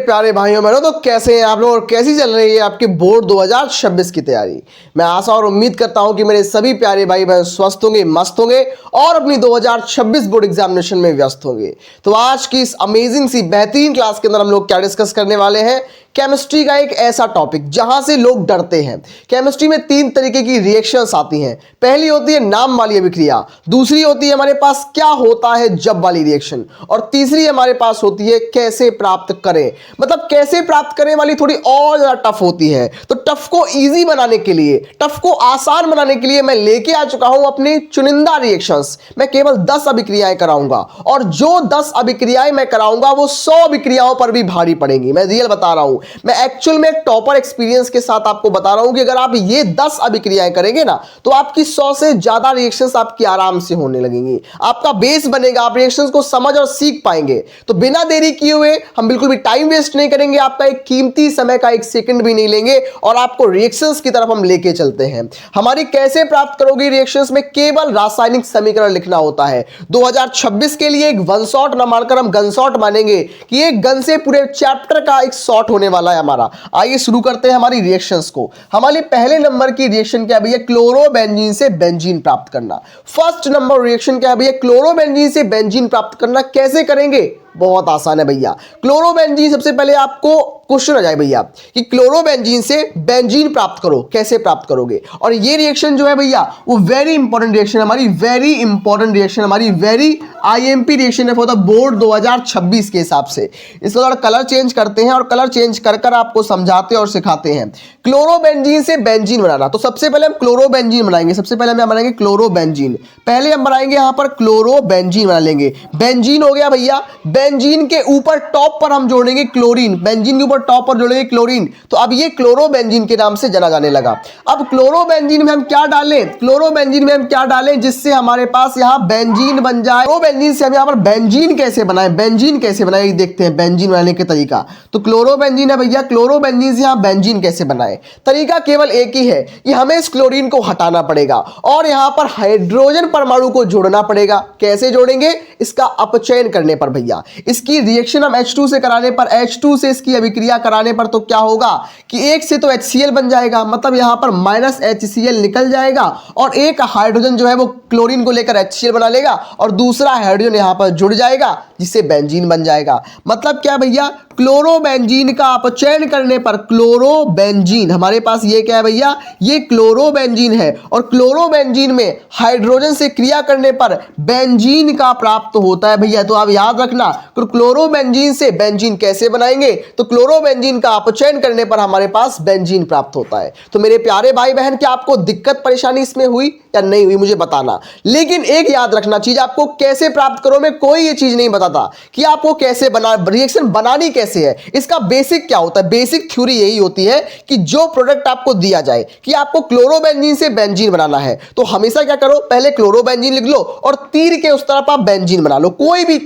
प्यारे भाइयों बहनों, तो कैसे हैं आप लोग और कैसी चल रही है आपकी बोर्ड 2026 की तैयारी। मैं आशा और उम्मीद करता हूं कि मेरे सभी प्यारे भाई बहन स्वस्थ होंगे, मस्त होंगे और अपनी 2026 बोर्ड एग्जामिनेशन में व्यस्त होंगे। तो आज की इस अमेजिंग सी बेहतरीन क्लास के अंदर हम लोग क्या डिस्कस करने वाले हैं, केमिस्ट्री का एक ऐसा टॉपिक जहां से लोग डरते हैं। केमिस्ट्री में 3 तरीके की रिएक्शंस आती हैं। पहली होती है नाम वाली अभिक्रिया, दूसरी होती है हमारे पास क्या होता है जब वाली रिएक्शन, और तीसरी हमारे पास होती है कैसे प्राप्त करें। मतलब कैसे प्राप्त करें वाली थोड़ी और ज्यादा टफ होती है। तो टफ को इजी बनाने के लिए, टफ को आसान बनाने के लिए मैं लेके आ चुका हूं अपनी चुनिंदा रिएक्शंस। मैं केवल 10 अभिक्रियाएं कराऊंगा और जो 10 अभिक्रियाएं मैं कराऊंगा वो 100 अभिक्रियाओं पर भी भारी पड़ेंगी। मैं रियल बता रहा हूं, मैं एक्चुअल में एक टॉपर एक्सपीरियंस के साथ आपको बता रहा हूं कि अगर आप ये 10 अभिक्रियाएं करेंगे ना तो आपकी 100 से ज्यादा रिएक्शंस आपकी आराम से होने लगेंगी। आपका बेस बनेगा, आप रिएक्शंस को समझ और सीख पाएंगे। तो बिना देरी किए हुए हम बिल्कुल भी टाइम वेस्ट नहीं करेंगे, आपका एक कीमती समय का 1 सेकंड भी नहीं लेंगे और आपको रिएक्शंस की तरफ हम लेके चलते हैं। हमारी कैसे प्राप्त करोगे रिएक्शंस में केवल रासायनिक समीकरण लिखना होता है। 2026 के लिए एक वन शॉट ना मानकर हम गन शॉट मानेंगे कि एक गन से पूरे चैप्टर का एक शॉट होने वाला है हमारा। आइए शुरू करते हैं हमारी रिएक्शंस को। हमारी पहले नंबर की रिएक्शन क्या भैया, क्लोरोबेंजीन से बेंजीन प्राप्त करना। फर्स्ट नंबर रिएक्शन क्या है भैया, क्लोरोबेंजीन से बेंजीन प्राप्त करना। कैसे करेंगे, बहुत आसान है भैया। क्लोरोबेंजीन, सबसे पहले आपको क्वेश्चन आ जाए भैया कि क्लोरोबेंजीन से बेंजीन प्राप्त करो, कैसे प्राप्त करोगे। और ये रिएक्शन जो है भैया वो वेरी इंपॉर्टेंट रिएक्शन हमारी, वेरी इंपॉर्टेंट रिएक्शन हमारी, वेरी आईएमपी रिएक्शन है फॉर द बोर्ड 2026 के हिसाब से। इसका थोड़ा कलर चेंज करते हैं और कलर चेंज कर कर आपको समझाते और सिखाते हैं। क्लोरोबेंजीन से बेंजीन बनाना, तो सबसे पहले हम क्लोरोबेंजीन बनाएंगे। सबसे पहले हम बनाएंगे क्लोरोबेंजीन। पहले हम बनाएंगे यहां पर क्लोरोबेंजीन बना लेंगे। बेंजीन हो गया भैया, बेंजीन के ऊपर टॉप पर हम जोड़ेंगे क्लोरीन, बेंजीन के ऊपर टॉप पर जोड़ेंगे क्लोरीन। तो अब ये क्लोरोबेंजीन के नाम से जाना जाने लगा। अब क्लोरोबेंजीन में हम क्या डालें, क्लोरोबेंजीन में हम क्या डालें जिससे हमारे पास यहां बेंजीन बन जाए। क्लोरोबेंजीन से हम यहां पर बेंजीन कैसे बनाएं, बेंजीन कैसे बनाएं देखते हैं बेंजीन बनाने के तरीका। तो क्लोरोबेंजीन है भैया, क्लोरोबेंजीन से यहां बेंजीन कैसे बनाएं। तरीका केवल एक ही है कि हमें इस क्लोरीन को हटाना पड़ेगा और यहां पर हाइड्रोजन परमाणु को जोड़ना पड़ेगा। कैसे जोड़ेंगे, इसका अपचयन करने पर भैया। इसकी रिएक्शन हम H2 से कराने पर, H2 से इसकी अभिक्रिया कराने पर तो क्या होगा कि एक से तो HCl बन जाएगा, मतलब यहां पर -HCl निकल जाएगा और एक हाइड्रोजन जो है वो क्लोरीन को लेकर HCl बना लेगा और दूसरा हाइड्रोजन यहां पर जुड़ जाएगा जिससे बेंजीन बन जाएगा। मतलब क्या भैया, क्लोरोबेंजीन का अपचयन करने पर क्लोरोबेंजीन, हमारे पास ये क्या है भैया, ये क्लोरोबेंजीन है और क्लोरोबेंजीन में हाइड्रोजन से क्रिया करने पर बेंजीन का प्राप्त होता है भैया। तो आप याद रखना, क्लोरोबेंजीन से बेंजीन कैसे बनाएंगे, तो क्लोरोबेंजीन का अपचयन करने पर हमारे पास बेंजीन प्राप्त होता है। तो मेरे प्यारे भाई बहन, क्या आपको दिक्कत परेशानी इसमें हुई या नहीं हुई मुझे बताना। लेकिन एक याद रखना चीज, आपको कैसे प्राप्त करो मैं कोई ये चीज नहीं बताता कि आपको कैसे बना, रिएक्शन बनानी कैसे है। इसका बेसिक क्या होता है, बेसिक थ्योरी यही होती है कि जो प्रोडक्ट आपको दिया जाए कि आपको क्लोरोबेंजीन से बेंजीन बनाना है तो हमेशा क्या करो, पहले क्लोरोबेंजीन लिख लो और तीर के उस तरफ आप बेंजीन बना लो। कोई भी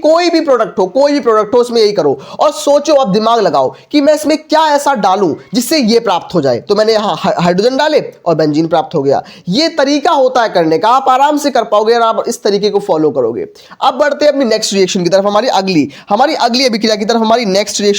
प्रोडक्ट हो उसमें यही करो और सोचो, अब दिमाग लगाओ कि मैं इसमें क्या ऐसा डालूं जिससे ये प्राप्त हो जाए। तो मैंने यहां हाइड्रोजन डाले और बेंजीन प्राप्त हो गया। ये तरीका होता है करने का, आप आराम से कर पाओगे और आप इस तरीके को फॉलो करोगे। अब बढ़ते हैं अपनी नेक्स्ट रिएक्शन की तरफ, हमारी अगली अभिक्रिया की तरफ। हमारी नेक्स्ट रिएक्शन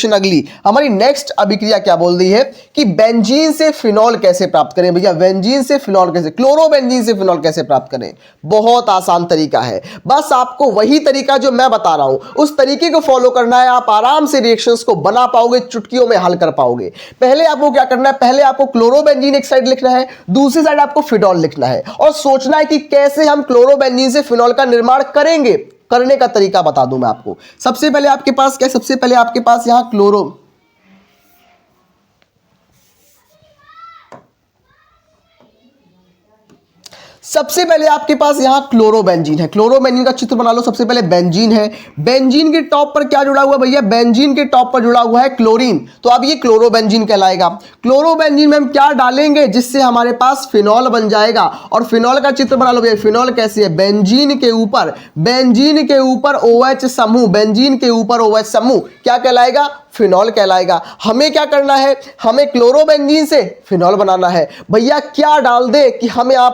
हमारी नेक्स्ट अभिक्रिया क्या बोल रही है कि बेंजीन से फिनॉल कैसे प्राप्त करें भैया। बेंजीन से फिनॉल कैसे, क्लोरोबेंजीन से फिनॉल कैसे प्राप्त करें। बहुत आसान तरीका है, बस आपको वही तरीका जो मैं बता रहा हूं उस तरीके को फॉलो करना है। आप आराम से रिएक्शंस को बना पाओगे, चुटकियों में हल कर पाओगे। पहले आपको क्या करना है, पहले आपको क्लोरोबेंजीन एक साइड लिखना है, दूसरी साइड आपको फिनॉल लिखना है और सोचना है कि कैसे हम क्लोरोबेंजीन से फिनॉल का निर्माण करेंगे। करने का तरीका बता दूं मैं आपको। सबसे पहले आपके पास क्या, सबसे पहले आपके पास यहां सबसे पहले आपके पास यहां क्लोरोबेंजीन है। क्लोरोबेंजीन का चित्र बना लो। सबसे पहले बेंजीन है, बेंजीन के टॉप पर क्या जुड़ा हुआ है भैया, बेंजीन के टॉप पर जुड़ा हुआ है क्लोरीन। तो अब ये क्लोरोबेंजीन कहलाएगा। क्लोरोबेंजीन में हम क्या डालेंगे जिससे हमारे पास फिनॉल बन जाएगा और फिनॉल का चित्र बना लो भैया। फिनॉल कैसे है, बेंजीन के ऊपर OH समूह, बेंजीन के ऊपर OH समूह क्या कहलाएगा, फिनॉल कहलाएगा। हमें क्या करना है, हमें क्लोरोबेंजीन से फिनॉल बनाना है। भैया क्या डाल दे कि हम यहाँ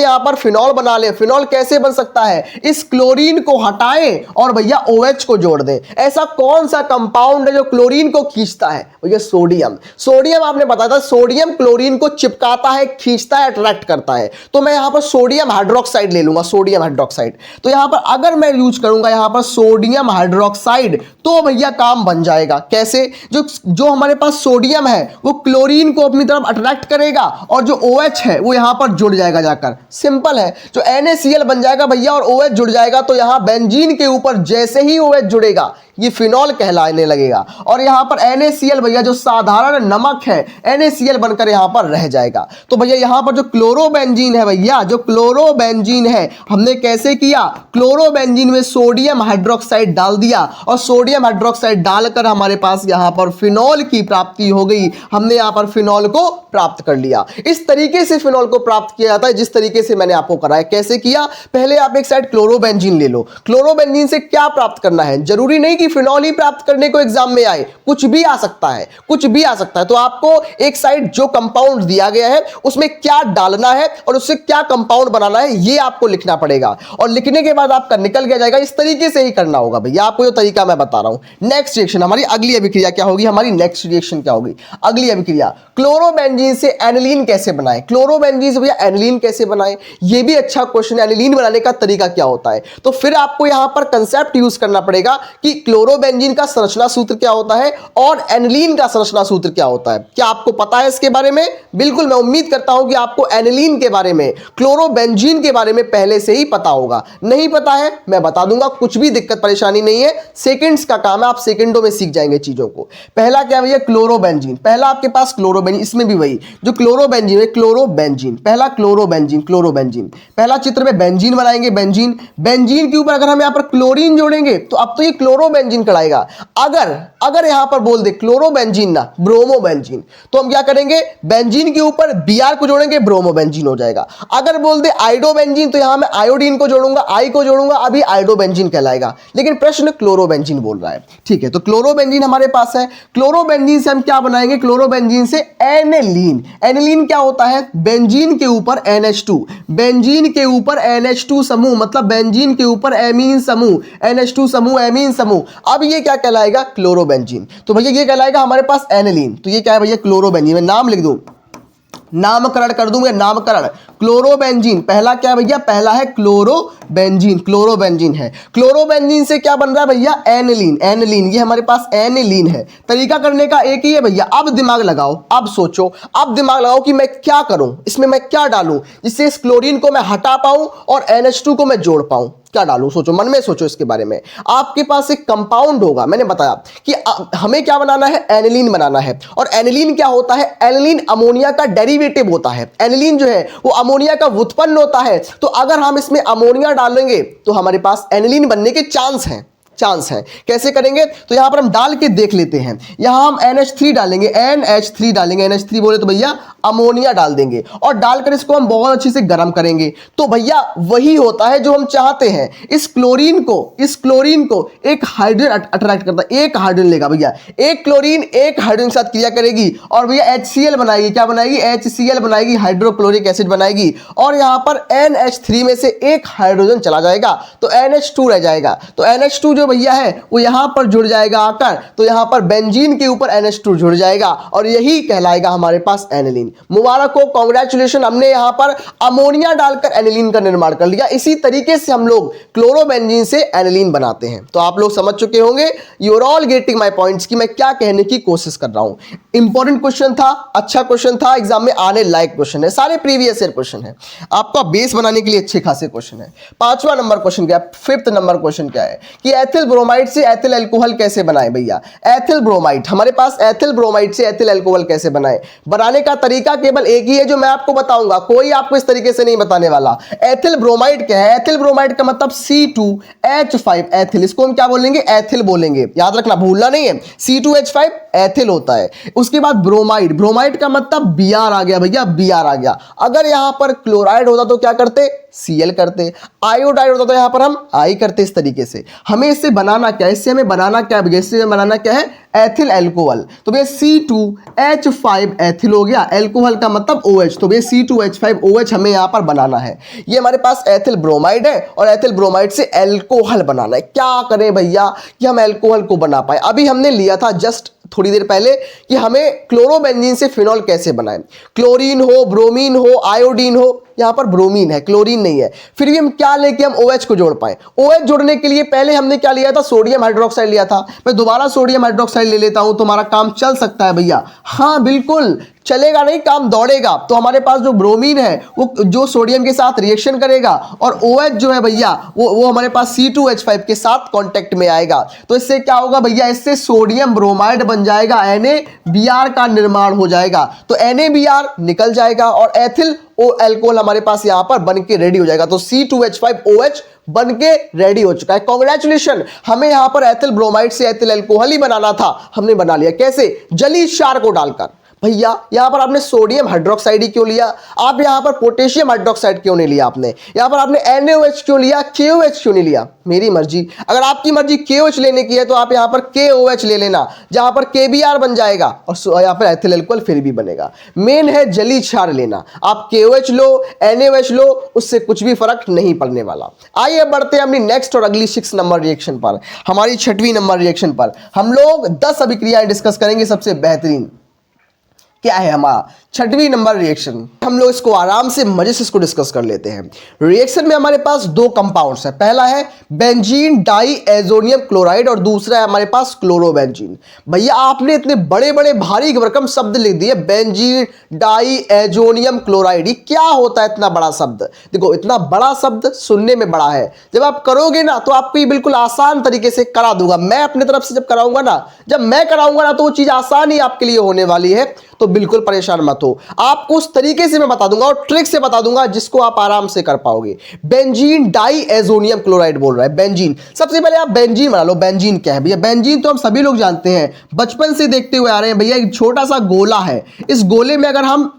यहां पर फिनॉल बना ले। फिनॉल कैसे बन सकता है? इस क्लोरीन को हटाएं और भैया OH को जोड़ दें। ऐसा कौन सा कंपाउंड है जो क्लोरीन को खींचता है? भैया सोडियम। सोडियम आपने बताया था, सोडियम क्लोरीन को चिपकाता है, खींचता है, अट्रैक्ट करता है। तो मैं यहां पर सोडियम हाइड्रोक्साइड ले लूंगा, सोडियम हाइड्रोक्साइड। तो यहां पर अगर मैं यूज करूंगा यहां पर सोडियम हाइड्रोक्साइड, तो भैया काम बन जाएगा। कैसे? जो हमारे पास सोडियम है वो क्लोरीन को अपनी तरफ अट्रैक्ट करेगा और जो OH है वो यहां पर जुड़ जाएगा जाकर। सिंपल है, जो NaCl बन जाएगा भैया और OH जुड़ जाएगा, तो यहां बेंजीन के ऊपर जैसे ही OH जुड़ेगा ये फिनॉल कहलाने लगेगा और यहां पर NaCl भैया जो साधारण नमक है NaCl बनकर यहां पर रह जाएगा। तो भैया यहां पर जो क्लोरोबेंजीन है भैया, जो क्लोरोबेंजीन है, हमने कैसे किया? क्लोरोबेंजीन में सोडियम हाइड्रोक्साइड डाल दिया और सोडियम हाइड्रोक्साइड डालकर हमारे पास यहां पर फिनॉल की प्राप्ति हो गई। हमने यहां पर फिनॉल को प्राप्त कर लिया। इस तरीके से फिनॉल को प्राप्त किया जाता है जिस तरीके से मैंने आपको कराया। कैसे किया? पहले आप एक साइड क्लोरोबेंजीन ले लो। क्लोरोबेंजीन से क्या प्राप्त करना है? जरूरी नहीं कि फिनॉल ही प्राप्त करने को एग्जाम में आए, कुछ भी आ सकता है, कुछ भी आ सकता है। तो आपको एक साइड जो कंपाउंड दिया गया है उसमें क्या डालना है और उससे क्या कंपाउंड बनाना है ये आपको लिखना पड़ेगा और लिखने के बाद आपका निकल गया जाएगा। इस तरीके से ही करना होगा भैया, आपको जो तरीका मैं बता रहा हूं। नेक्स्ट रिएक्शन, हमारी अगली अभिक्रिया क्या होगी? हमारी नेक्स्ट रिएक्शन क्या होगी? अगली अभिक्रिया, क्लोरोबेंजीन से एनिलीन कैसे बनाएं? क्लोरोबेंजीन से भैया एनिलीन कैसे बनाएं? ये भी अच्छा क्वेश्चन है। एनिलीन बनाने का तरीका क्या होता है? तो फिर आपको यहां पर कंसेप्ट यूज करना पड़ेगा कि क्लोरोबेंजीन का संरचना सूत्र क्या होता है और एनिलीन का संरचना सूत्र क्या होता है। क्या आपको पता है इसके बारे में? बिल्कुल, मैं उम्मीद करता हूं कि आपको एनिलीन के बारे में, क्लोरोबेंजीन के बारे में पहले से ही पता होगा। नहीं पता है मैं बता दूंगा, कुछ भी दिक्कत परेशानी नहीं है, सेकंड्स का काम है, आप सेकंडों में सीख जाएंगे चीजों को। पहला क्या भैया? क्लोरोबेंजीन। पहला आपके पास क्लोरोबेंजीन, इसमें भी वही जो क्लोरोबेंजीन है, क्लोरोबेंजीन, पहला क्लोरोबेंजीन, क्लोरोबेंजीन। पहला चित्र में बेंजीन बनाएंगे, बेंजीन। बेंजीन के ऊपर अगर हम यहां पर क्लोरीन जोड़ेंगे तो अब तो ये क्लोरोबेंजीन कहलाएगा। अगर यहां पर बोल दे क्लोरोबेंजीन ना ब्रोमोबेंजीन, तो हम क्या करेंगे? बेंजीन के ऊपर Br को जोड़ेंगे, ब्रोमोबेंजीन हो जाएगा। अगर बोल दे आयोडोबेंजीन, तो यहां मैं आयोडीन को जोड़ूंगा, आई को जोड़ूंगा, अभी आयोडोबेंजीन कहलाएगा। लेकिन प्रश्न क्लोरोबेंजीन बोल रहा है, ठीक है। तो क्लोरोबेंजीन हमारे पास है। क्लोरोबेंजीन से हम क्या बनाएंगे? क्लोरोबेंजीन से एनिलीन। एनिलीन क्या होता है? बेंजीन के ऊपर NH2, बेंजीन के ऊपर NH2 समूह, मतलब बेंजीन के ऊपर एमीन समूह, NH2 समूह, एमीन समूह। अब ये क्या कहलाएगा? क्लोरोबेंजीन। तो भैया ये कहलाएगा हमारे पास एनिलीन। तो ये क्या है भैया? क्लोरोबेंजीन। मैं नाम लिख दूं, नामकरण कर दूंगा, नामकरण। क्लोरोबेंजीन पहला क्या है भैया? पहला है क्लोरोबेंजीन, क्लोरोबेंजीन है। क्लोरोबेंजीन से क्या बन रहा है भैया? एनिलीन। एनिलीन, ये हमारे पास एनिलीन है। तरीका करने का एक ही है भैया। अब दिमाग लगाओ, अब सोचो, अब दिमाग लगाओ कि मैं क्या करूं, इसमें मैं क्या डालूं जिससे इस क्लोरीन को मैं हटा पाऊं और NH2 को मैं जोड़ पाऊं। क्या डालूं? सोचो, मन में सोचो इसके बारे में। आपके पास एक कंपाउंड होगा, मैंने बताया कि हमें क्या बनाना है? एनिलीन बनाना है। और एनिलीन क्या होता है? एनिलीन अमोनिया का डेरिवेटिव होता है। एनिलीन जो है वो अमोनिया का व्युत्पन्न होता है। तो अगर हम इसमें अमोनिया डालेंगे तो हमारे पास एनिलीन बनने के चांस हैं। कैसे करेंगे? तो यहां पर हम डाल के देख लेते हैं। यहां हम NH3 डालेंगे, NH3 डालेंगे। NH3 बोले तो भैया अमोनिया डाल देंगे और डालकर इसको हम बहुत अच्छे से गर्म करेंगे। तो भैया वही होता है जो हम चाहते हैं। इस क्लोरीन को एक हाइड्रोजन अट्रैक्ट करता है, एक हाइड्रोजन लेगा भैया, एक क्लोरीन एक हाइड्रोजन के साथ क्रिया करेगी और भैया HCl बनाएगी। क्या बनाएगी? HCl बनाएगी, हाइड्रोक्लोरिक एसिड बनाएगी। और यहां पर NH3 में से एक हाइड्रोजन चला जाएगा तो NH2 रह जाएगा। तो NH2 जो भैया है वो यहां पर जुड़ जाएगा आकर, तो यहां पर बेंजीन के ऊपर NH2 जुड़ जाएगा और यही कहलाएगा हमारे पास एनिलीन। मुबारक हो, कांग्रेचुलेशन, हमने यहां पर अमोनिया डालकर एनिलीन का निर्माण कर लिया। इसी तरीके से हम लोग क्लोरोबेंजीन से एनिलीन बनाते हैं। तो आप लोग समझ चुके होंगे, you are all getting my points कि मैं क्या कहने की कोशिश कर रहा हूं। इंपॉर्टेंट क्वेश्चन था, अच्छा क्वेश्चन था, एग्जाम में आने लायक क्वेश्चन है, सारे प्रीवियस ईयर क्वेश्चन है, आपका बेस बनाने के लिए अच्छे खासे क्वेश्चन है। 5वां नंबर क्वेश्चन क्या है? 5th नंबर क्वेश्चन क्या है कि एथिल ब्रोमाइड से एथिल अल्कोहल कैसे बनाए भैया? एथिल ब्रोमाइड, हमारे पास एथिल ब्रोमाइड से एथिल अल्कोहल कैसे बनाए? बनाने का तरीका केवल एक ही है जो मैं आपको बताऊंगा, कोई आपको इस तरीके से नहीं बताने वाला। एथिल ब्रोमाइड क्या है? एथिल ब्रोमाइड का मतलब C2H5 एथिल, इसको हम क्या बोलेंगे? एथिल बोलेंगे, याद रखना, भूलना नहीं है। C2H5 एथिल होता है। उसके बाद ब्रोमाइड, ब्रोमाइड का मतलब Br आ गया भैया, Br आ गया। अगर यहां पर क्लोराइड होता तो क्या करते, Cl करते। आयोडाइड होता तो यहां पर हम I करते। इस तरीके से हमें इससे बनाना क्या है, इससे हमें बनाना क्या है, इससे बनाना क्या है, एथिल एल्कोहल। तो भैया C2H5 एथिल हो गया, एल्कोहल का मतलब OH, तो भैया C2H5OH हमें यहां पर बनाना है। ये हमारे पास एथिल ब्रोमाइड है और एथिल ब्रोमाइड से एल्कोहल बनाना है। क्या करें भैया कि हम एल्कोहल को बना पाए। अभी हमने लिया था जस्ट थोड़ी देर पहले कि हमें क्लोरोबेंजीन से फिनॉल कैसे बनाएं। क्लोरीन हो, ब्रोमीन हो, आयोडीन हो, यहां पर ब्रोमीन है, क्लोरीन नहीं है, फिर भी हम क्या लेके हम OH को जोड़ पाए। OH जोड़ने के लिए पहले हमने क्या लिया था, सोडियम हाइड्रोक्साइड लिया था। मैं दोबारा सोडियम हाइड्रोक्साइड ले लेता हूं तो हमारा काम चल सकता है भैया। हाँ बिल्कुल चलेगा, नहीं काम दौड़ेगा। तो हमारे पास जो ब्रोमीन है वो जो सोडियम के साथ रिएक्शन करेगा और OH जो है भैया वो हमारे पास C2H5 के साथ कांटेक्ट में आएगा। तो इससे क्या होगा भैया, इससे सोडियम ब्रोमाइड बन जाएगा, NaBr का निर्माण हो जाएगा। तो NaBr निकल जाएगा और एथिल एल्कोहल हमारे पास यहां पर बन के रेडी हो जाएगा। तो C2H5OH बन के रेडी हो चुका है। कांग्रेचुलेशन, हमें यहां पर एथिल ब्रोमाइड से एथिल एल्कोहल ही बनाना था, हमने बना लिया। कैसे, जलीय क्षार को डालकर। भैया यहां पर आपने सोडियम हाइड्रोक्साइड ही क्यों लिया, आप यहां पर पोटेशियम हाइड्रोक्साइड क्यों नहीं लिया, आपने यहां पर आपने NaOH क्यों लिया, KOH क्यों नहीं लिया। मेरी मर्जी, अगर आपकी मर्जी KOH लेने की है तो आप यहां पर KOH ले लेना, जहां पर KBr बन जाएगा और यहां पर एथिल एल्कोहल फिर भी बनेगा। मेन है जलीय क्षार लेना, आप KOH लो, NaOH लो, उससे कुछ भी फर्क नहीं पड़ने वाला। आइए बढ़ते हैं अपनी नेक्स्ट और अगली 6 नंबर रिएक्शन पर, हमारी 6वीं नंबर रिएक्शन पर। हम लोग 10 अभिक्रियाएं डिस्कस करेंगे। सबसे बेहतरीन क्या है हमारा 6वीं नंबर रिएक्शन, हम लोग इसको आराम से मजे से इसको डिस्कस कर लेते हैं। रिएक्शन में हमारे पास 2 कंपाउंड्स है, पहला है बेंजीन डाइएजोनियम क्लोराइड और दूसरा है हमारे पास क्लोरोबेंजीन। भैया आपने इतने बड़े बड़े भारी भरकम शब्द लिख दिए, बेंजीन डाइएजोनियम क्लोराइड, ये क्या होता है इतना बड़ा शब्द। देखो इतना बड़ा शब्द सुनने में बड़ा है, जब आप करोगे ना तो आपको ये बिल्कुल आसान तरीके से करा दूंगा मैं अपनी तरफ से। जब कराऊंगा ना, जब मैं कराऊंगा ना तो वो चीज आसान ही आपके लिए होने वाली है, तो बिल्कुल परेशान मत हो। आपको उस तरीके से मैं बता दूंगा और ट्रिक से बता दूंगा जिसको आप आराम से कर पाओगे। बेंजीन डाइएजोनियम क्लोराइड बोल रहा है, बेंजीन। सबसे पहले आप बेंजीन बना लो। बेंजीन क्या है भैया, बेंजीन तो हम सभी लोग जानते हैं, बचपन से देखते हुए आ रहे हैं भैया। एक छोटा सा गोला है, इस गोले में अगर हम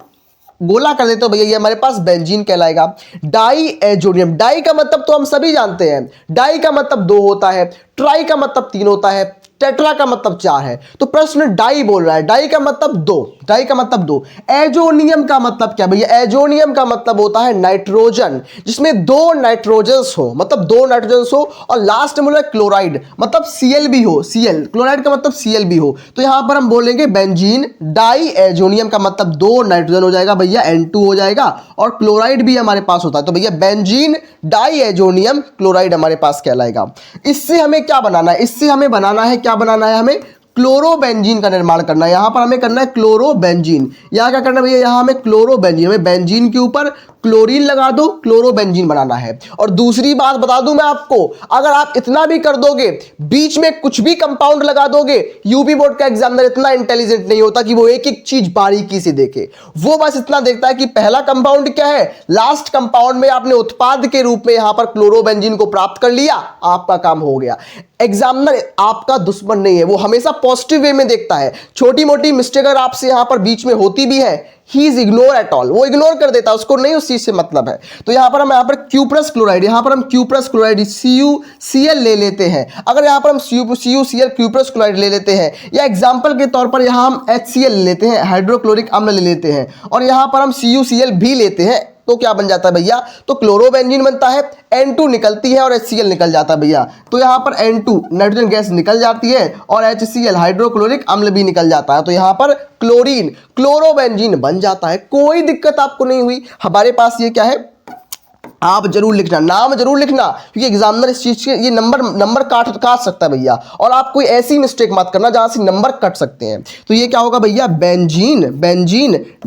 गोला कर देते हो भैया ये हमारे पास बेंजीन कहलाएगा। डाइएजोनियम, डाई का मतलब तो हम सभी जानते हैं, डाई का मतलब 2 होता है, ट्राई का मतलब 3 होता है, टेट्रा का मतलब 4 है। तो प्रश्न डाई बोल रहा है, डाई का मतलब 2, डाई का मतलब 2। एजोनियम का मतलब क्या भैया, एजोनियम का मतलब होता है नाइट्रोजन, जिसमें 2 नाइट्रोजन्स हो, मतलब 2 नाइट्रोजन्स हो और लास्ट में क्लोराइड मतलब Cl भी हो, Cl क्लोराइड का मतलब Cl भी हो। तो यहां पर हम बोलेंगे बेंजीन डाइएजोनियम का मतलब 2 नाइट्रोजन हो जाएगा भैया, N2 हो जाएगा, और क्लोराइड भी हमारे पास होता है। तो भैया बेंजीन डाइएजोनियम क्लोराइड हमारे पास कहलाएगा। इससे हमें क्या बनाना है, इससे हमें बनाना है, क्या बनाना है, हमें क्लोरोबेंजीन का निर्माण करना है। यहां पर हमें करना है क्लोरोबेंजीन। यहां क्या करना है भैया, यहां हमें क्लोरोबेंजीन, हमें बेंजीन के ऊपर क्लोरीन लगा दो, क्लोरोबेंजीन बनाना है। और दूसरी बात बता दूं मैं आपको, अगर आप इतना भी कर दोगे, बीच में कुछ भी कंपाउंड लगा दोगे, यूपी बोर्ड का एग्जामिनर इतना इंटेलिजेंट नहीं होता कि वो एक एक चीज बारीकी से देखे। वो बस इतना देखता है कि पहला कंपाउंड क्या है, लास्ट कंपाउंड में आपने उत्पाद के रूप में यहां पर क्लोरोबेंजीन को प्राप्त कर लिया, आपका काम हो गया। एग्जामिनर आपका दुश्मन नहीं है, वो हमेशा पॉजिटिव वे में देखता है। छोटी मोटी मिस्टेक अगर आपसे यहां पर बीच में होती भी है, he is ignore at all, वो इग्नोर कर देता है, उसको नहीं उस चीज से मतलब है। तो यहां पर हम क्यूप्रस क्लोराइड, यहां पर हम क्यूप्रस क्लोराइड CuCl ले लेते हैं। अगर यहां पर हम CuCl क्यूप्रस क्लोराइड ले लेते हैं, या एग्जांपल के तौर पर यहां हम HCl ले लेते हैं, हाइड्रोक्लोरिक अम्ल ले लेते हैं, और यहां पर हम CuCl भी लेते हैं, तो क्या बन जाता है भैया, तो क्लोरोबेंजीन बनता है, N2 निकलती है और HCl निकल जाता है भैया। तो यहां पर N2 नाइट्रोजन गैस निकल जाती है और HCl हाइड्रोक्लोरिक अम्ल भी निकल जाता है। तो यहां पर क्लोरीन क्लोरोबेंजीन बन जाता है। कोई दिक्कत आपको नहीं हुई। हमारे पास ये क्या है, आप जरूर लिखना, नाम जरूर लिखना, क्योंकि एग्जामिनर इस चीज के ये नंबर काट सकता है भैया। और आप कोई ऐसी मिस्टेक मत करना जहां से नंबर कट सकते हैं। तो ये क्या होगा भैया, बेंजीन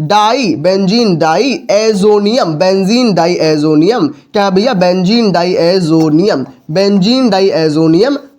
डाइएजोनियम, बेंजीन डाइएजोनियम क्या है भैया, benzene diazonium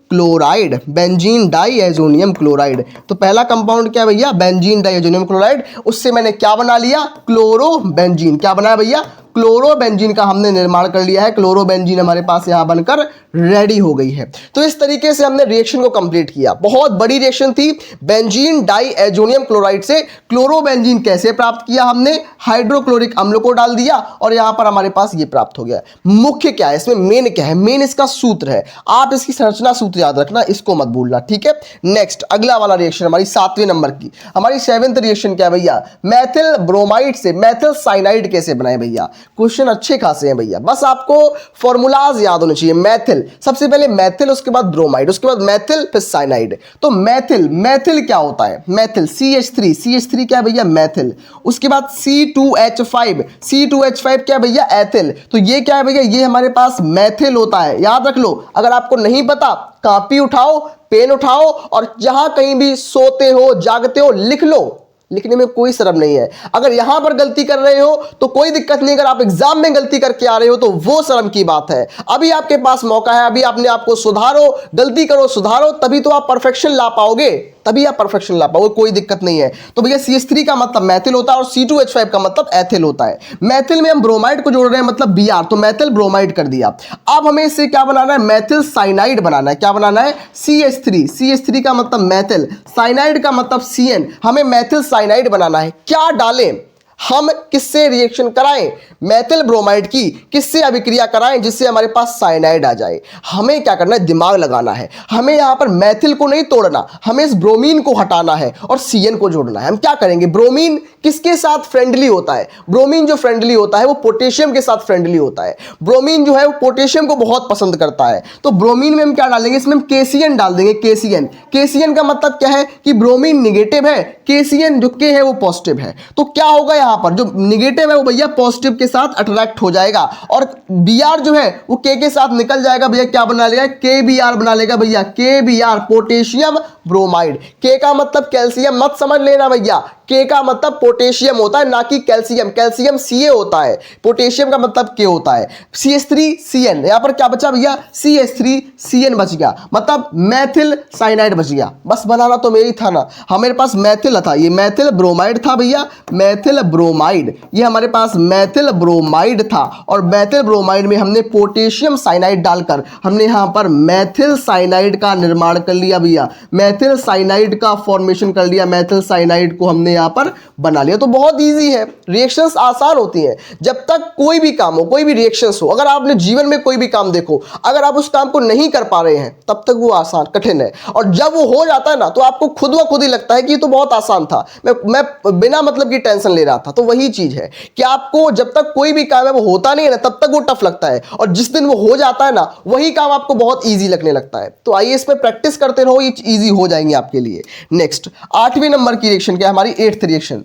chloride, benzene diazonium chloride. तो पहला कंपाउंड क्या है भैया, बेंजीन डाइएजोनियम क्लोराइड, उससे मैंने क्या बना लिया, क्लोरोबेंजीन। क्या बनाया भैया, क्लोरोबेंजीन का हमने निर्माण कर लिया है। क्लोरोबेंजीन हमारे पास यहां बनकर रेडी हो गई है। तो इस तरीके से हमने रिएक्शन को कंप्लीट किया। बहुत बड़ी रिएक्शन थी। बेंजीन डाइएजोनियम क्लोराइड से क्लोरोबेंजीन कैसे प्राप्त किया, हमने हाइड्रोक्लोरिक अम्ल को डाल दिया और यहां पर हमारे पास ये प्राप्त हो गया। मुख्य क्या है इसमें, मेन क्या है, मेन इसका सूत्र है। आप इसकी संरचना सूत्र याद रखना, इसको मत भूलना, ठीक है। नेक्स्ट अगला वाला रिएक्शन हमारी 7वें नंबर की, हमारी 7th रिएक्शन क्या है भैया, मेथिल ब्रोमाइड से मेथिल साइनाइड कैसे बनाए भैया। क्वेश्चन अच्छे खासे हैं भैया, बस आपको फॉर्मूलाज याद होने चाहिए। मेथिल, सबसे पहले मेथिल, उसके बाद ब्रोमाइड, उसके बाद मेथिल, फिर साइनाइड। तो मेथिल, मेथिल क्या होता है, मेथिल CH3, CH3 क्या है भैया, मेथिल। उसके बाद C2H5, C2H5 क्या है भैया, एथिल। तो ये क्या है भैया, ये हमारे पास मेथिल होता है, याद रख लो। अगर आपको नहीं पता, कॉपी उठाओ, पेन उठाओ और जहां कहीं भी सोते हो जागते हो लिख लो, लिखने में कोई शर्म नहीं है। अगर यहां पर गलती कर रहे हो तो कोई दिक्कत नहीं, अगर आप एग्जाम में गलती करके आ रहे हो तो वो शर्म की बात है। अभी आपके पास मौका है, अभी अपने आप को सुधारो, गलती करो, सुधारो, तभी तो आप परफेक्शन ला पाओगे, तभी आप परफेक्शन ला पाओगे, कोई दिक्कत नहीं है। तो भैया CH3 का मतलब मेथिल होता है और C2H5 का मतलब एथिल होता है। मेथिल में हम ब्रोमाइड को जोड़ रहे हैं, मतलब Br, तो मेथिल ब्रोमाइड कर दिया। अब हमें इससे क्या बनाना है, मेथिल साइनाइड बनाना है। क्या बनाना है, CH3, CH3 का मतलब मेथिल, साइनाइड का मतलब CN, हमें मेथिल साइनाइड बनाना है। क्या डालें, हम किससे रिएक्शन कराएं, मेथिल ब्रोमाइड की किससे अभिक्रिया कराएं जिससे हमारे पास साइनाइड आ जाए। हमें क्या करना है, दिमाग लगाना है। हमें यहां पर मेथिल को नहीं तोड़ना, हमें इस ब्रोमीन को हटाना है और CN को जोड़ना है। हम क्या करेंगे, ब्रोमीन किसके साथ फ्रेंडली होता है, ब्रोमीन जो फ्रेंडली होता है वो पोटेशियम के साथ फ्रेंडली होता है। ब्रोमीन जो है वो पोटेशियम को बहुत पसंद करता है। तो ब्रोमीन में हम क्या डालेंगे, इसमें हम KCN डाल देंगे। KCN, KCN का मतलब क्या है कि ब्रोमीन निगेटिव है, KCN जो K है वो पॉजिटिव है। तो क्या होगा, यहां पर जो निगेटिव है वो भैया पॉजिटिव के साथ अट्रैक्ट हो जाएगा और Br जो है वो K के साथ निकल जाएगा भैया, क्या बना लेगा, KBr बना लेगा भैया, KBr पोटेशियम ब्रोमाइड। K का मतलब कैल्शियम मत समझ लेना भैया, K का मतलब पोटेशियम होता है, ना कि कैल्शियम। कैल्शियम Ca होता है, पोटेशियम का मतलब K होता है। CH3CN, यहां पर क्या बचा भैया, CH3CN बच गया, मतलब मेथिल साइनाइड बच गया। बस बनाना तो मेरी था ना, हमारे पास मेथिल था, ये मेथिल ब्रोमाइड था भैया, मेथिल ब्रोमाइड, ये हमारे पास मेथिल ब्रोमाइड था और मेथिल ब्रोमाइड में हमने पोटेशियम साइनाइड डालकर हमने यहां पर मेथिल साइनाइड का निर्माण कर लिया भैया, मेथिल साइनाइड का फॉर्मेशन कर लिया, मेथिल साइनाइड को हमने यहां पर बना लिया। तो बहुत इजी है, रिएक्शंस आसान होती हैं। जब तक कोई भी काम हो, कोई भी रिएक्शंस हो, अगर आपने जीवन में कोई भी काम देखो, अगर आप उस काम को नहीं कर पा रहे हैं तब तक वो आसान कठिन है, और जब वो हो जाता है ना तो आपको खुद व खुद ही लगता है कि ये तो बहुत आसान था, मैं बिना मतलब की टेंशन ले रहा था। तो वही चीज है कि आपको जब तक कोई भी काम है वो होता नहीं है ना तब तक वो टफ लगता है, और जिस दिन वो हो जाता है ना वही काम आपको बहुत ईजी लगने लगता है। तो आइए इस पर प्रैक्टिस करते रहो, ये ईजी हो जाएंगे आपके लिए। नेक्स्ट 8वें नंबर की रिएक्शन क्या है, हमारी 8th रिएक्शन।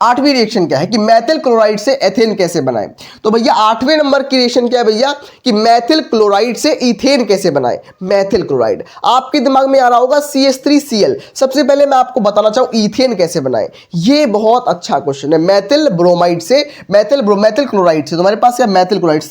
8वीं रिएक्शन क्या है कि मेथिल क्लोराइड से एथेन कैसे बनाएं। तो भैया 8वें नंबर की रिएक्शन क्या है भैया कि मेथिल क्लोराइड से इथेन कैसे बनाएं। मेथिल क्लोराइड आपके दिमाग में आ रहा होगा CH3Cl। सबसे पहले मैं आपको बताना चाहूं इथेन कैसे बनाएं, ये बहुत अच्छा क्वेश्चन है। मेथिल ब्रोमाइड से मेथिल क्लोराइड से तुम्हारे पास क्या methyl chloride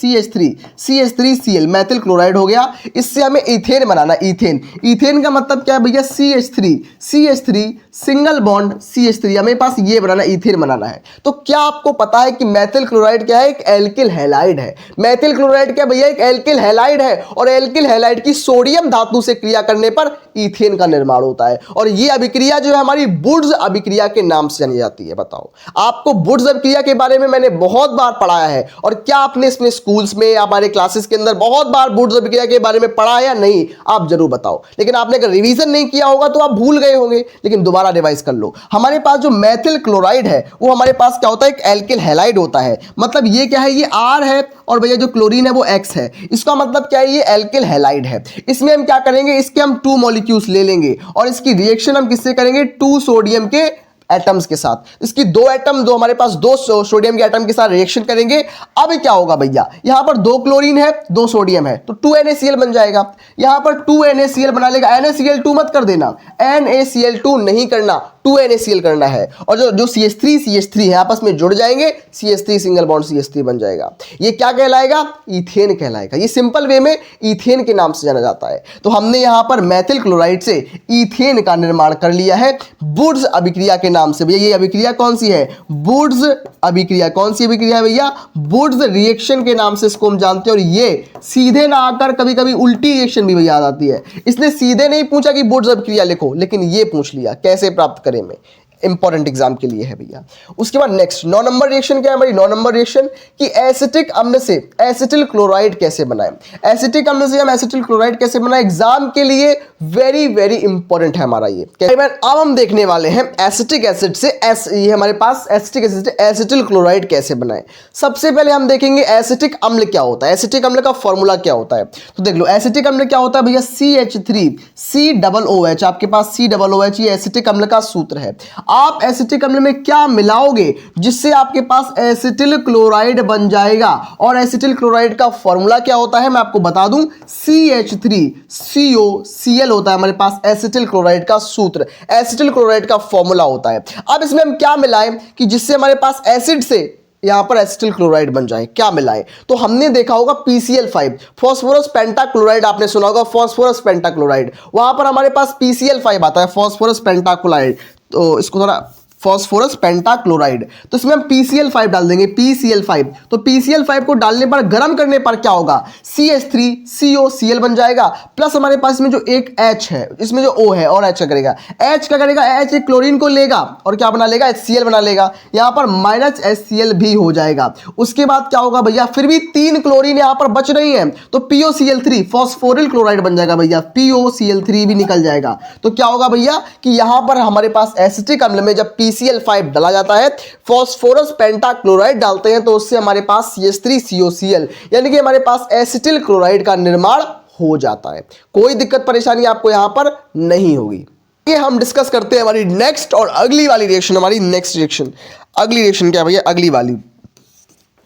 CH3Cl methyl chloride हो गया, इससे हमें इथेन बनाना। इथेन का मतलब क्या है भैया CH3 सिंगल बॉन्ड CH3, हमें पास ये बनाना, इथेन बनाना है। तो क्या आपको पता है कि मेथिल क्लोराइड क्या है, एक एल्किल हैलाइड है। मेथिल क्लोराइड क्या भैया, एक एल्किल हैलाइड है, और एल्किल हैलाइड की सोडियम धातु से क्रिया करने पर इथेन का निर्माण होता है। और ये अभिक्रिया जो है हमारी वुड्स अभिक्रिया के नाम से जानी जाती है। बताओ आपको वुड्स अभिक्रिया के बारे में मैंने बहुत बार पढ़ाया है, और क्या आपने इसमें स्कूल्स में हमारे क्लासेस के अंदर बहुत बार वुड्स अभिक्रिया के बारे में पढ़ा या नहीं, आप जरूर बताओ। लेकिन आपने अगर रिवीजन नहीं किया होगा तो आप भूल गए होंगे, लेकिन दोबारा रिवाइज कर लो। हमारे पास जो मेथिल क्लोराइड है वो हमारे पास क्या होता है, एक एल्किल हैलाइड होता है। मतलब ये क्या है, ये R है, और भैया जो क्लोरीन है वो X है। इसका मतलब क्या है, ये एल्किल हैलाइड है। इसमें हम क्या करेंगे, इसके हम 2 मॉलिक्यूल्स ले लेंगे और इसकी रिएक्शन हम किससे करेंगे, 2 सोडियम के एटम्स के साथ। इसकी 2 एटम, दो हमारे पास 2 सोडियम के एटम के साथ रिएक्शन करेंगे। अब क्या होगा भैया, यहां पर 2 क्लोरीन है 2 सोडियम है, तो 2 NaCl बन जाएगा। यहां पर 2 NaCl बना लेगा, NaCl2 मत कर देना, NaCl2 नहीं करना, 2NaCl करना है और जो CH3 है आपस में जुड़ जाएंगे, CH3 सिंगल बॉन्ड CH3 बन जाएगा। ये क्या कहलाएगा? ईथेन कहलाएगा। ये सिंपल वे में ईथेन के नाम से जाना जाता है। तो हमने यहां पर मेथिल क्लोराइड से ईथेन का निर्माण कर लिया है वुड्स अभिक्रिया के नाम से। भैया ये अभिक्रिया कौन सी है? वुड्स अभिक्रिया। कौन सी अभिक्रिया है भैया? वुड्स रिएक्शन के नाम से इसको हम जानते हैं। और ये सीधे ना आकर कभी कभी उल्टी रिएक्शन भी भैया आती है। इसने सीधे नहीं पूछा कि वुड्स अभिक्रिया लिखो, लेकिन ये पूछ लिया कैसे प्राप्त करें में। इंपॉर्टेंट एग्जाम के लिए है भैया। उसके बाद नेक्स्ट 9 नंबर रिएक्शन क्या है हमारी? 9 नंबर रिएक्शन कि एसिटिक अम्ल से एसिटिल क्लोराइड कैसे बनाएं। एसिटिक अम्ल से हम एसिटिल क्लोराइड कैसे बनाएं, एग्जाम के लिए वेरी वेरी इंपॉर्टेंट है हमारा ये। अब हम देखने वाले हैं एसिटिक एसिड से ये हमारे पास एसिटिक एसिड से एसिटिल क्लोराइड कैसे बनाएं। सबसे पहले हम देखेंगे एसिटिक अम्ल क्या होता है, एसिटिक अम्ल का फॉर्मूला क्या होता है। तो देख लो एसिटिक अम्ल क्या होता है भैया? CH3COOH। आपके पास COOH ये एसिटिक अम्ल का सूत्र है। आप एसिटिक अम्ल में क्या मिलाओगे जिससे आपके पास एसिटिल क्लोराइड बन जाएगा। और एसिटिल क्लोराइड का फॉर्मूला क्या होता है मैं आपको बता दूं, CH3COCl होता है हमारे पास एसिटिल क्लोराइड का सूत्र, एसिटिल क्लोराइड का फॉर्मूला होता है। अब इसमें हम क्या मिलाएं कि जिससे हमारे पास एसिड से यहां पर एसिटिल क्लोराइड बन जाए। क्या मिलाएं? तो हमने देखा होगा PCl5, फॉस्फोरस पेंटाक्लोराइड आपने सुना होगा, फॉस्फोरस पेंटाक्लोराइड। वहां पर हमारे पास PCl5 आता है, फॉस्फोरस पेंटाक्लोराइड। तो इसको थोड़ा फॉस्फोरस पेंटाक्लोराइड, तो इसमें हम PCl5 डाल देंगे, PCl5। तो PCl5 को डालने पर, गर्म करने पर क्या होगा? CH3COCl बन जाएगा। प्लस हमारे पास में जो एक H है, इसमें जो O है और H का करेगा, H का करेगा, H एक क्लोरीन को लेगा और क्या बना लेगा? HCl बना लेगा। यहाँ पर -HCl भी हो जाएगा। उसके बाद क्या होगा भैया? फिर भी 3 क्लोरीन यहाँ पर बच रही है, तो POCl3 फॉस्फोरिल क्लोराइड बन जाएगा भैया, POCl3 भी निकल जाएगा। तो क्या होगा भैया कि यहाँ पर हमारे पास एसिटिक अम्ल में जब PCl5 डाला जाता है, फॉस्फोरस पेंटाक्लोराइड डालते हैं, तो उससे हमारे पास CH3COCl यानी कि हमारे पास एसिटिल क्लोराइड का निर्माण हो जाता है। कोई दिक्कत परेशानी आपको यहां पर नहीं होगी। ये हम डिस्कस करते हैं हमारी नेक्स्ट और अगली वाली रिएक्शन। हमारी नेक्स्ट रिएक्शन, अगली रिएक्शन क्या भैया? अगली वाली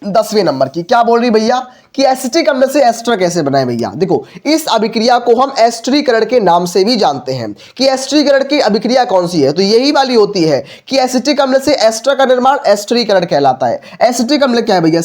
10वें नंबर की क्या बोल रही भैया कि एसिटिक अम्ल से एस्टर कैसे बनाएं। भैया देखो, इस अभिक्रिया को हम एस्टरीकरण के नाम से भी जानते हैं कि एस्टरीकरण की अभिक्रिया कौन सी है, तो यही वाली होती है कि एसिटिक अम्ल से एस्टर का निर्माण एस्टरीकरण कहलाता है। एसिटिक अम्ल क्या है भैया?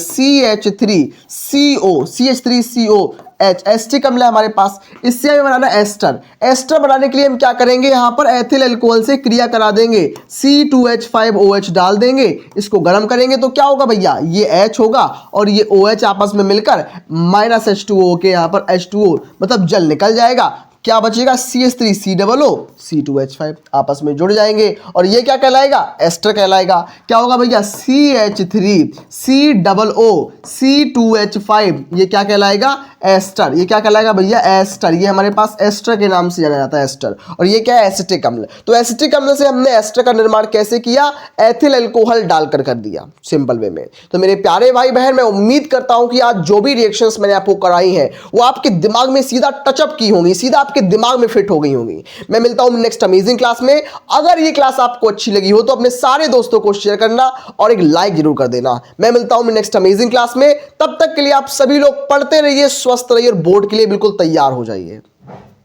CH3CO एसिटिक अम्ल है हमारे पास, इससे हमें बनाना एस्टर। एस्टर बनाने के लिए हम क्या करेंगे? यहां पर एथिल अल्कोहल से क्रिया करा देंगे, C2H5OH डाल देंगे, इसको गर्म करेंगे तो क्या होगा भैया? ये H होगा और ये OH आपस में मिलकर -H2O के यहाँ पर H2O मतलब जल निकल जाएगा। क्या बचेगा? CH3COO C2H5 आपस में जुड़ जाएंगे और ये क्या कहलाएगा? एस्टर कहलाएगा। क्या होगा भैया? CH3COO C2H5 ये क्या कहलाएगा? एस्टर। ये क्या कहलाएगा भैया? एस्टर। ये हमारे पास एस्टर के नाम से जाना जाता है, एस्टर। और ये क्या है? एसिटिक अम्ल। तो एसिटिक अम्ल से हमने एस्टर का निर्माण कैसे किया? एथिल अल्कोहल डालकर कर दिया, सिंपल वे में। तो मेरे प्यारे भाई बहन, मैं उम्मीद करता हूं कि आज जो भी रिएक्शंस मैंने आपको कराई हैं वो आपके दिमाग में सीधा टचअप की होंगी, सीधा आपके दिमाग में फिट हो गई होंगी। मैं मिलता हूं नेक्स्ट अमेजिंग क्लास में। अगर ये क्लास आपको अच्छी लगी हो तो अपने सारे दोस्तों को शेयर करना और एक लाइक जरूर कर देना। मैं मिलता हूं नेक्स्ट अमेजिंग क्लास में। तब तक के लिए आप सभी लोग पढ़ते रहिए, स्वस्थ रहिए और बोर्ड के लिए बिल्कुल तैयार हो जाइए।